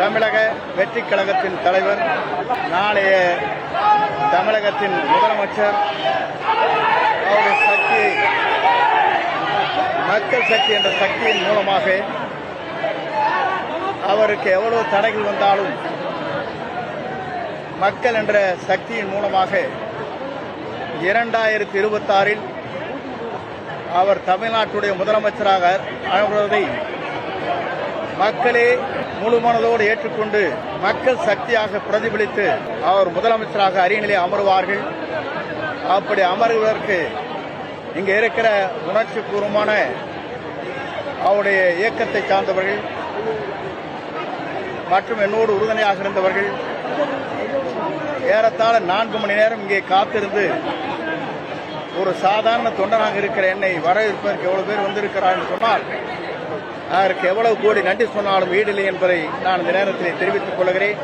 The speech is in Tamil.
தமிழக வெற்றி கழகத்தின் தலைவர், நாளைய தமிழகத்தின் முதலமைச்சர் அவருடைய சக்தியை, மக்கள் சக்தி என்ற சக்தியின் மூலமாக அவருக்கு எவ்வளவு தடைகள் வந்தாலும் மக்கள் என்ற சக்தியின் மூலமாக 2026 அவர் தமிழ்நாட்டுடைய முதலமைச்சராக அமர்வதை மக்களே முழு மனதோடு ஏற்றுக்கொண்டு மக்கள் சக்தியாக பிரதிபலித்து அவர் முதலமைச்சராக அரியணையிலே அமருவார்கள். அப்படி அமர்வதற்கு இங்கே இருக்கிற உணர்ச்சி பூர்வமான அவருடைய இயக்கத்தை சார்ந்தவர்கள் மற்றும் என்னோடு உறுதுணையாக இருந்தவர்கள் ஏறத்தாழ 4 மணி நேரம் இங்கே காத்திருந்து ஒரு சாதாரண தொண்டனாக இருக்கிற என்னை வரவேற்பதற்கு எவ்வளவு பேர் வந்திருக்கிறார் என்று சொன்னால் அதற்கு எவ்வளவு கோடி நன்றி சொன்னாலும் ஈடில்லை என்பதை நான் இந்த நேரத்தில் தெரிவித்துக் கொள்கிறேன்.